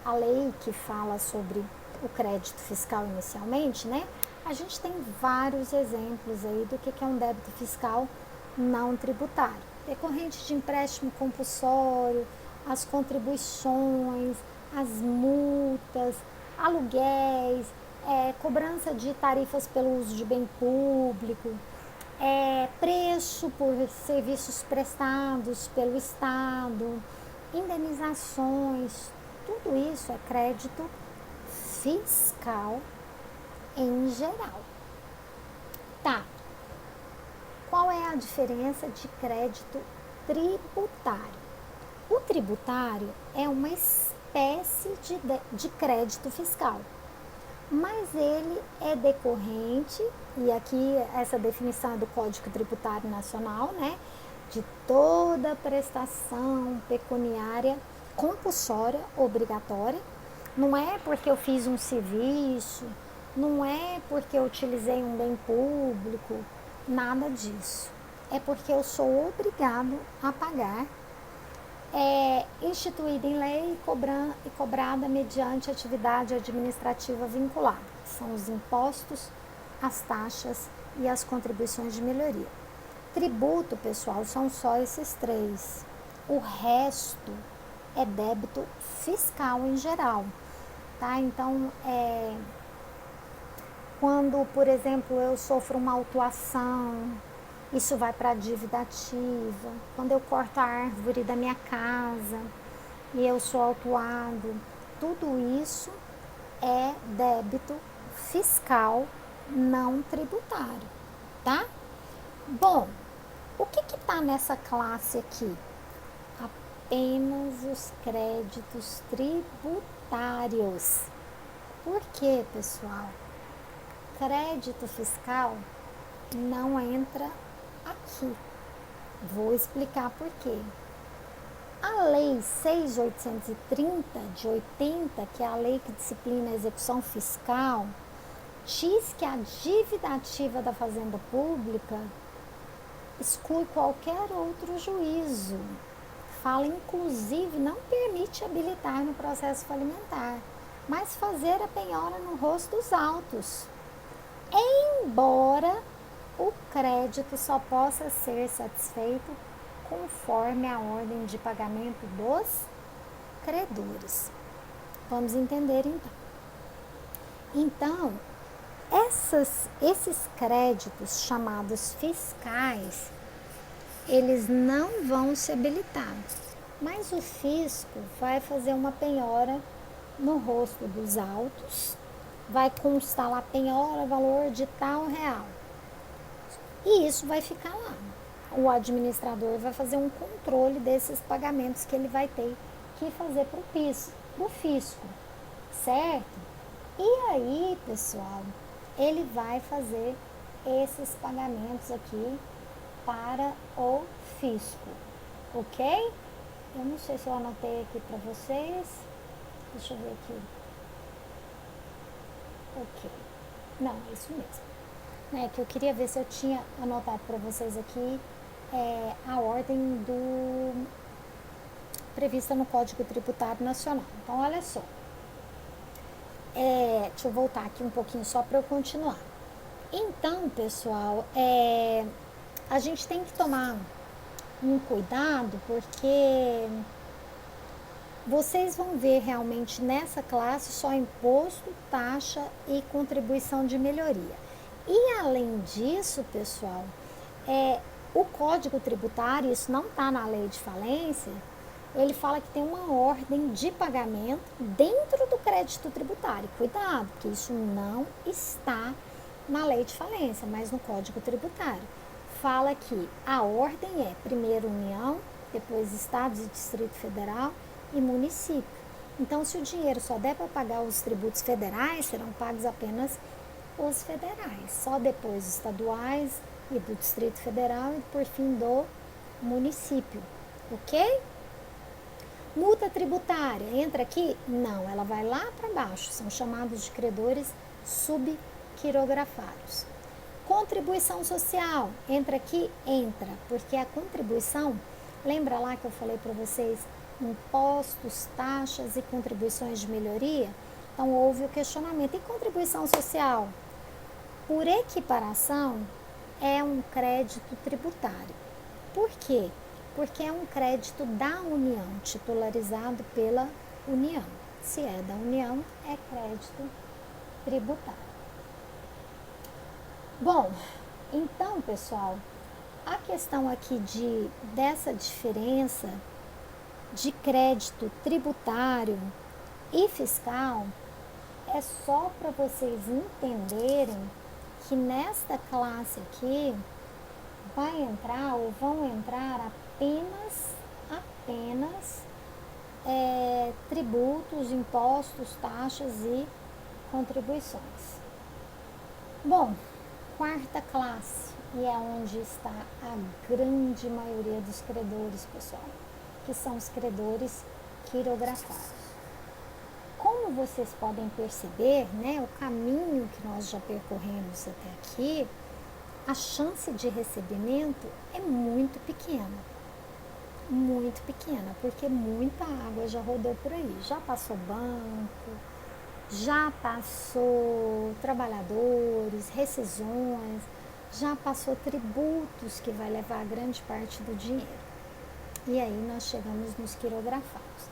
a lei que fala sobre o crédito fiscal inicialmente, né? A gente tem vários exemplos aí do que é um débito fiscal não tributário. Decorrente de empréstimo compulsório, as contribuições, as multas, aluguéis, cobrança de tarifas pelo uso de bem público, preço por serviços prestados pelo Estado, indenizações, tudo isso é crédito fiscal em geral. Tá, qual é a diferença de crédito tributário? O tributário é uma espécie de crédito fiscal, mas ele é decorrente, e aqui essa definição é do Código Tributário Nacional, né, de toda prestação pecuniária compulsória, obrigatória. Não é porque eu fiz um serviço, não é porque eu utilizei um bem público, nada disso. É porque eu sou obrigado a pagar, instituída em lei e cobrada mediante atividade administrativa vinculada. São os impostos, as taxas e as contribuições de melhoria. Tributo, pessoal, são só esses três. O resto é débito fiscal em geral, tá? Então, quando, por exemplo, eu sofro uma autuação, isso vai para a dívida ativa. Quando eu corto a árvore da minha casa e eu sou autuado, tudo isso é débito fiscal não tributário, tá? Bom, o que está nessa classe aqui? Apenas os créditos tributários. Por quê, pessoal? Crédito fiscal não entra aqui. Vou explicar por quê. A Lei 6.830 de 80, que é a lei que disciplina a execução fiscal, diz que a dívida ativa da Fazenda Pública exclui qualquer outro juízo. Fala, inclusive, não permite habilitar no processo falimentar, mas fazer a penhora no rosto dos autos. Embora o crédito só possa ser satisfeito conforme a ordem de pagamento dos credores. Vamos entender então. Então, esses créditos chamados fiscais, eles não vão se habilitar, mas o fisco vai fazer uma penhora no rosto dos autos, vai constar lá penhora valor de tal real. E isso vai ficar lá. O administrador vai fazer um controle desses pagamentos que ele vai ter que fazer para o fisco, certo? E aí, pessoal, ele vai fazer esses pagamentos aqui para o fisco, ok? Eu não sei se eu anotei aqui para vocês. Deixa eu ver aqui. Ok. Não, é isso mesmo. Que eu queria ver se eu tinha anotado para vocês aqui a ordem prevista no Código Tributário Nacional. Então, olha só. deixa eu voltar aqui um pouquinho só para eu continuar. Então, pessoal, a gente tem que tomar um cuidado, porque vocês vão ver realmente nessa classe só imposto, taxa e contribuição de melhoria. E além disso, pessoal, o Código Tributário, isso não está na lei de falência, ele fala que tem uma ordem de pagamento dentro do crédito tributário. Cuidado, porque isso não está na lei de falência, mas no Código Tributário. Fala que a ordem é primeiro União, depois Estados e Distrito Federal e município. Então, se o dinheiro só der para pagar os tributos federais, serão pagos apenas os federais, só depois os estaduais e do Distrito Federal e, por fim, do município. Ok? Multa tributária, entra aqui? Não, ela vai lá para baixo, são chamados de credores subquirografados. Contribuição social, entra aqui? Entra, porque a contribuição, lembra lá que eu falei para vocês, impostos, taxas e contribuições de melhoria? Então, houve o questionamento. E contribuição social? Por equiparação, é um crédito tributário. Por quê? Porque é um crédito da União, titularizado pela União. Se é da União, é crédito tributário. Bom, então, pessoal, a questão aqui dessa diferença de crédito tributário e fiscal é só para vocês entenderem que nesta classe aqui vai entrar ou vão entrar apenas tributos, impostos, taxas e contribuições. Bom, quarta classe, e é onde está a grande maioria dos credores, pessoal, que são os credores quirografados. Como vocês podem perceber, né, o caminho que nós já percorremos até aqui, a chance de recebimento é muito pequena, porque muita água já rodou por aí, já passou banco, já passou trabalhadores, rescisões, já passou tributos que vai levar grande parte do dinheiro. E aí nós chegamos nos quirografados.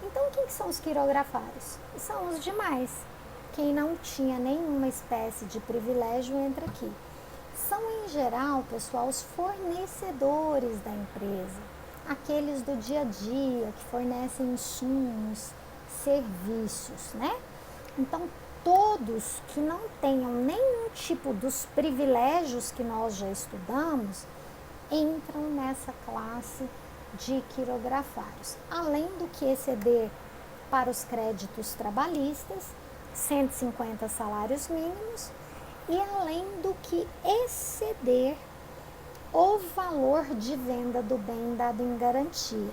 Então, quem que são os quirografados? São os demais. Quem não tinha nenhuma espécie de privilégio entra aqui. São, em geral, pessoal, os fornecedores da empresa, aqueles do dia a dia, que fornecem insumos, serviços, né? Então, todos que não tenham nenhum tipo dos privilégios que nós já estudamos, entram nessa classe de quirografados. Além do que exceder para os créditos trabalhistas, 150 salários mínimos, e além do que exceder o valor de venda do bem dado em garantia.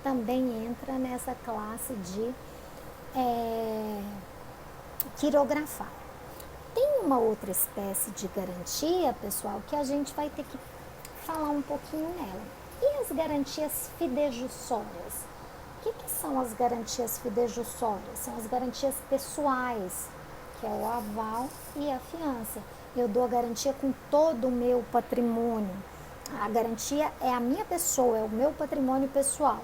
Também entra nessa classe de quirografar. Tem uma outra espécie de garantia, pessoal, que a gente vai ter que falar um pouquinho nela. E as garantias fidejussórias? O que são as garantias fidejussórias? São as garantias pessoais, que é o aval e a fiança. Eu dou a garantia com todo o meu patrimônio. A garantia é a minha pessoa, é o meu patrimônio pessoal.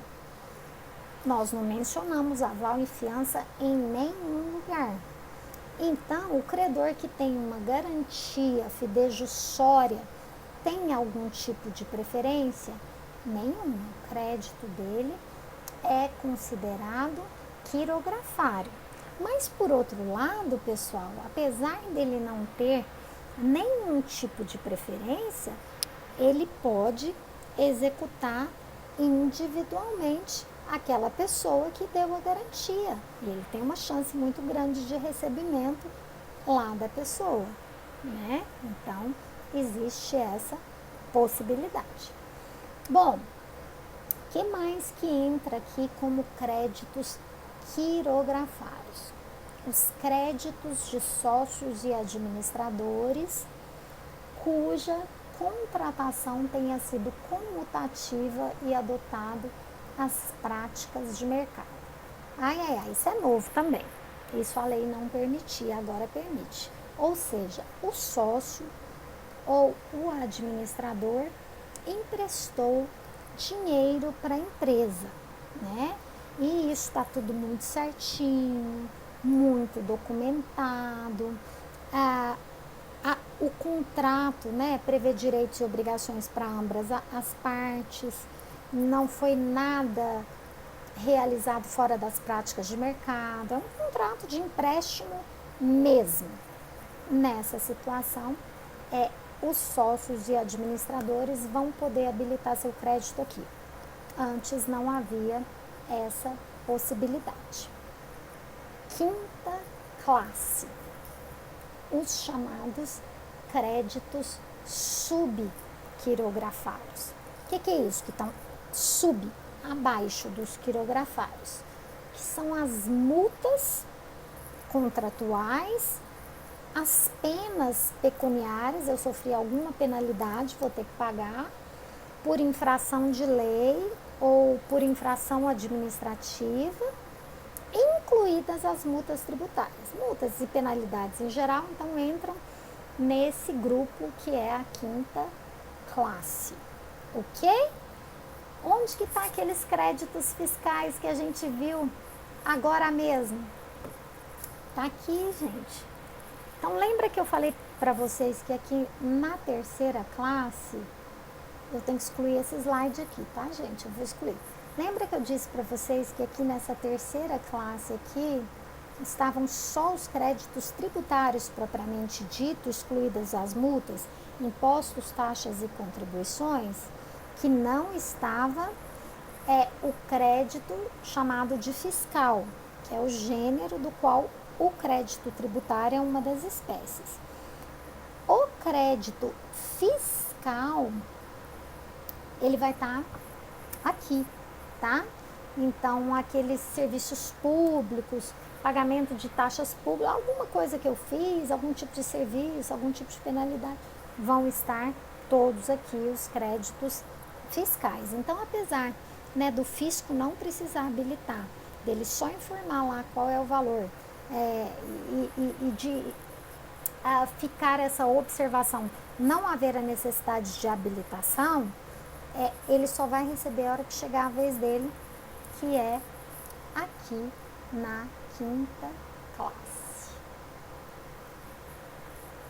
Nós não mencionamos aval e fiança em nenhum lugar. Então, o credor que tem uma garantia fidejussória tem algum tipo de preferência? Nenhuma. O crédito dele é considerado quirografário. Mas, por outro lado, pessoal, apesar dele não ter nenhum tipo de preferência, ele pode executar individualmente aquela pessoa que deu a garantia. E ele tem uma chance muito grande de recebimento lá da pessoa, né? Então, existe essa possibilidade. Bom, o que mais que entra aqui como créditos quirografados? Os créditos de sócios e administradores cuja contratação tenha sido comutativa e adotado as práticas de mercado. Isso é novo também. Isso a lei não permitia, agora permite. Ou seja, o sócio ou o administrador emprestou dinheiro para a empresa, né? E isso está tudo muito certinho, muito documentado. O contrato, né, prevê direitos e obrigações para ambas as partes. Não foi nada realizado fora das práticas de mercado. É um contrato de empréstimo mesmo. Nessa situação, os sócios e administradores vão poder habilitar seu crédito aqui. Antes não havia essa possibilidade. Quinta classe, os chamados créditos subquirografados. O que é isso? Que estão abaixo dos quirografados, que são as multas contratuais, as penas pecuniárias. Eu sofri alguma penalidade, vou ter que pagar por infração de lei ou por infração administrativa, incluídas as multas tributárias. Multas e penalidades em geral, então, entram nesse grupo que é a quinta classe, ok? Onde que está aqueles créditos fiscais que a gente viu agora mesmo? Tá aqui, gente. Então, lembra que eu falei para vocês que aqui na terceira classe, eu tenho que excluir esse slide aqui, tá, gente? Eu vou excluir. Lembra que eu disse para vocês que aqui nessa terceira classe aqui, estavam só os créditos tributários propriamente dito, excluídas as multas, impostos, taxas e contribuições, que não estava o crédito chamado de fiscal, que é o gênero do qual o crédito tributário é uma das espécies. O crédito fiscal, ele vai estar aqui, tá? Então, aqueles serviços públicos, pagamento de taxas públicas, alguma coisa que eu fiz, algum tipo de serviço, algum tipo de penalidade, vão estar todos aqui os créditos fiscais. Então, apesar, né, do fisco não precisar habilitar, dele só informar lá qual é o valor e de ficar essa observação, não haver a necessidade de habilitação, ele só vai receber a hora que chegar a vez dele, que é aqui na quinta classe.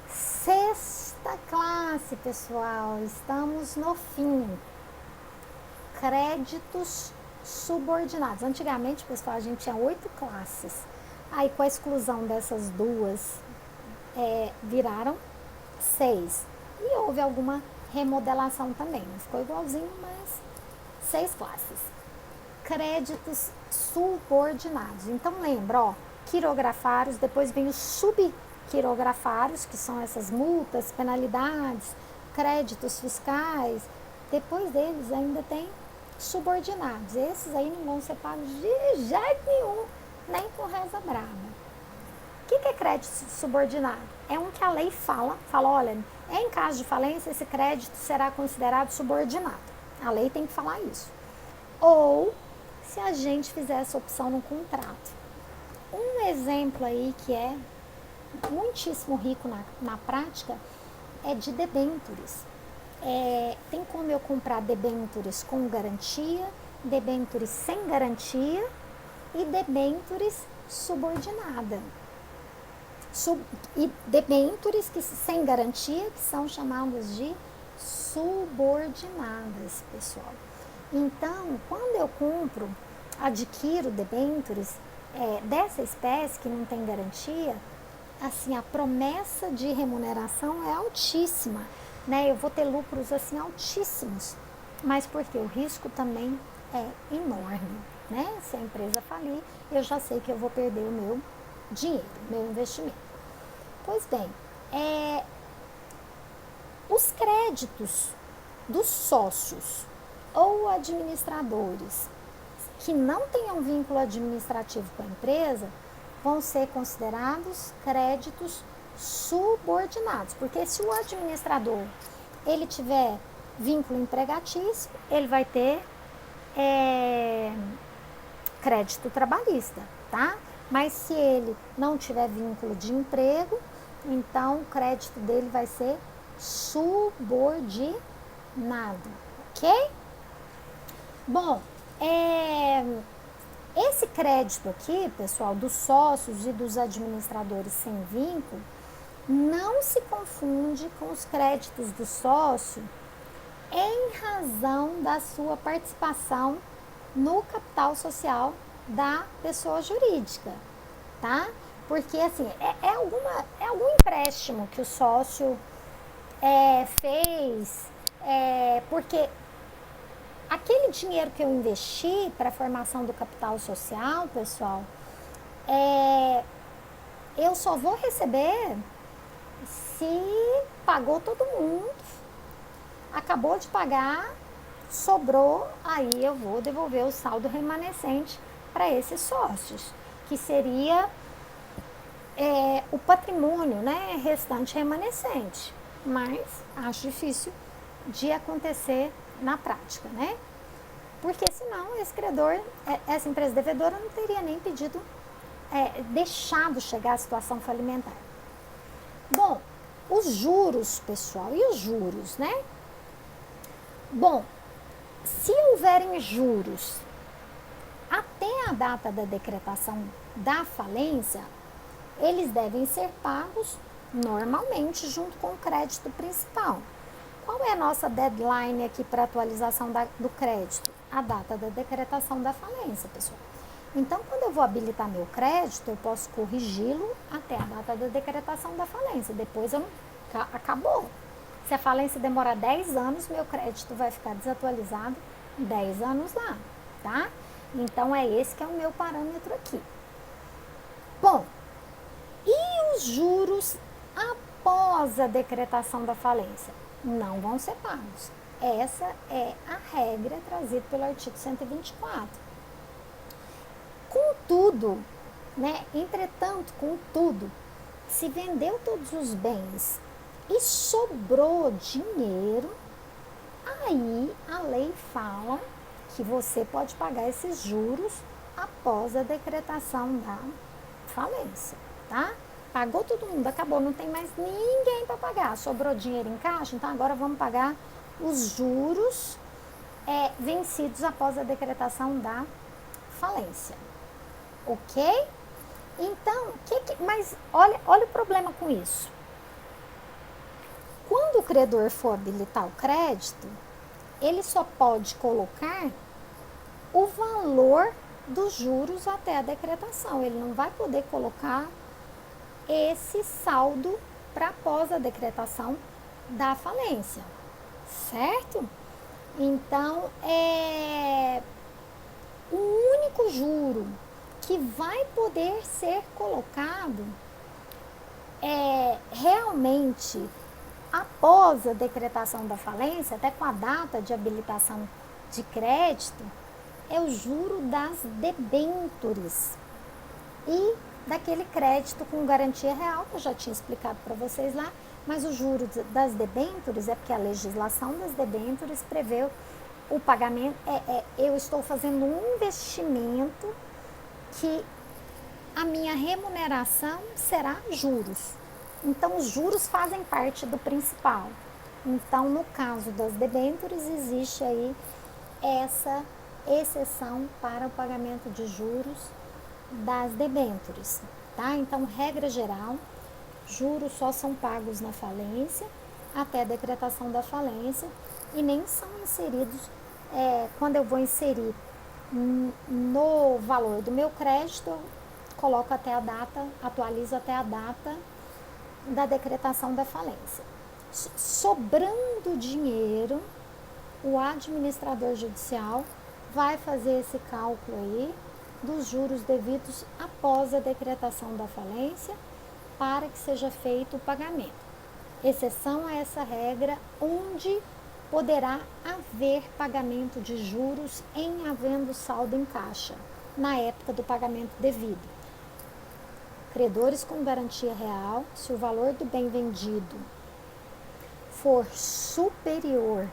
Sexta classe, pessoal, estamos no fim. Créditos subordinados. Antigamente, pessoal, a gente tinha 8 classes. Aí, com a exclusão dessas duas, viraram 6. E houve alguma remodelação também. Não ficou igualzinho, mas 6 classes. Créditos subordinados. Então, lembra, ó, quirografários, depois vem os subquirografários, que são essas multas, penalidades, créditos fiscais. Depois deles ainda tem subordinados. Esses aí não vão ser pagos de jeito nenhum, nem com reza brava. O que é crédito subordinado? É um que a lei fala, olha, em caso de falência, esse crédito será considerado subordinado. A lei tem que falar isso. Ou se a gente fizer essa opção no contrato. Um exemplo aí que é muitíssimo rico na prática é de debêntures. Tem como eu comprar debêntures com garantia, debêntures sem garantia e debêntures subordinada. E debêntures sem garantia, que são chamadas de subordinadas, pessoal. Então, quando eu adquiro debêntures dessa espécie que não tem garantia, assim, a promessa de remuneração é altíssima, né? Eu vou ter lucros assim altíssimos, mas porque o risco também é enorme, né? Se a empresa falir, eu já sei que eu vou perder o meu dinheiro, meu investimento. Pois bem, os créditos dos sócios ou administradores que não tenham vínculo administrativo com a empresa vão ser considerados créditos subordinados, porque se o administrador ele tiver vínculo empregatício, ele vai ter crédito trabalhista, tá? Mas se ele não tiver vínculo de emprego, então o crédito dele vai ser subordinado, ok? Bom, esse crédito aqui, pessoal, dos sócios e dos administradores sem vínculo, não se confunde com os créditos do sócio em razão da sua participação no capital social da pessoa jurídica, tá? Porque, assim, é algum empréstimo que o sócio fez, porque aquele dinheiro que eu investi para a formação do capital social, pessoal, eu só vou receber se pagou todo mundo, acabou de pagar, sobrou, aí eu vou devolver o saldo remanescente para esses sócios, que seria o patrimônio, né, restante remanescente. Mas acho difícil de acontecer na prática, né? Porque senão esse credor, essa empresa devedora não teria nem pedido, deixado chegar à situação falimentar. Bom, os juros, pessoal, e os juros, né? Bom, se houverem juros até a data da decretação da falência, eles devem ser pagos normalmente junto com o crédito principal. Qual é a nossa deadline aqui para atualização do crédito? A data da decretação da falência, pessoal. Então, quando eu vou habilitar meu crédito, eu posso corrigi-lo até a data da decretação da falência. Depois acabou. Se a falência demorar 10 anos, meu crédito vai ficar desatualizado 10 anos lá, tá? Então, é esse que é o meu parâmetro aqui. Bom, e os juros após a decretação da falência? Não vão ser pagos. Essa é a regra trazida pelo artigo 124. Contudo, né, entretanto, contudo, se vendeu todos os bens e sobrou dinheiro, aí a lei fala que você pode pagar esses juros após a decretação da falência, tá? Pagou todo mundo, acabou, não tem mais ninguém para pagar, sobrou dinheiro em caixa, então agora vamos pagar os juros vencidos após a decretação da falência, ok? Então, mas olha o problema com isso. Quando o credor for habilitar o crédito, ele só pode colocar o valor dos juros até a decretação. Ele não vai poder colocar esse saldo para após a decretação da falência, certo? Então, o único juro que vai poder ser colocado realmente após a decretação da falência, até com a data de habilitação de crédito, é o juro das debêntures e daquele crédito com garantia real, que eu já tinha explicado para vocês lá, mas o juro das debêntures é porque a legislação das debêntures prevê o pagamento, eu estou fazendo um investimento que a minha remuneração será juros. Então, os juros fazem parte do principal. Então, no caso das debêntures, existe aí essa exceção para o pagamento de juros das debêntures, tá? Então, regra geral, juros só são pagos na falência, até a decretação da falência, e nem são inseridos, quando eu vou inserir no valor do meu crédito, eu coloco até a data, atualizo até a data da decretação da falência. Sobrando dinheiro, o administrador judicial vai fazer esse cálculo aí dos juros devidos após a decretação da falência para que seja feito o pagamento. Exceção a essa regra, onde poderá haver pagamento de juros em havendo saldo em caixa, na época do pagamento devido. Credores com garantia real, se o valor do bem vendido for superior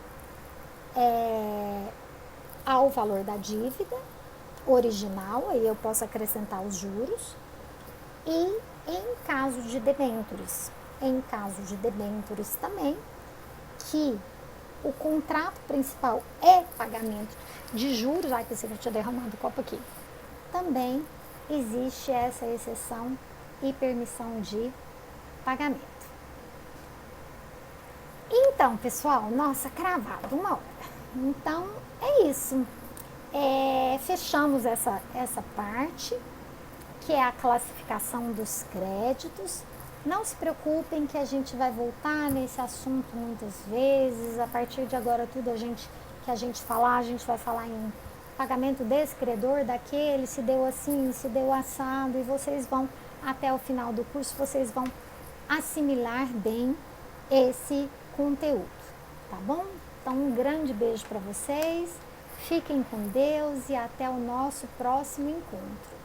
ao valor da dívida original, aí eu posso acrescentar os juros, E em caso de debêntures, também, que o contrato principal é pagamento de juros, ai, pensei que eu tinha derramado o copo aqui, também existe essa exceção e permissão de pagamento. Então, pessoal, nossa, cravado, 1 hora. Então, é isso. Fechamos essa parte, que é a classificação dos créditos. Não se preocupem que a gente vai voltar nesse assunto muitas vezes. A partir de agora, tudo que a gente falar, a gente vai falar em pagamento desse credor, daquele, se deu assim, se deu assado, e vocês vão, até o final do curso, vocês vão assimilar bem esse conteúdo, tá bom? Então, um grande beijo para vocês, fiquem com Deus e até o nosso próximo encontro.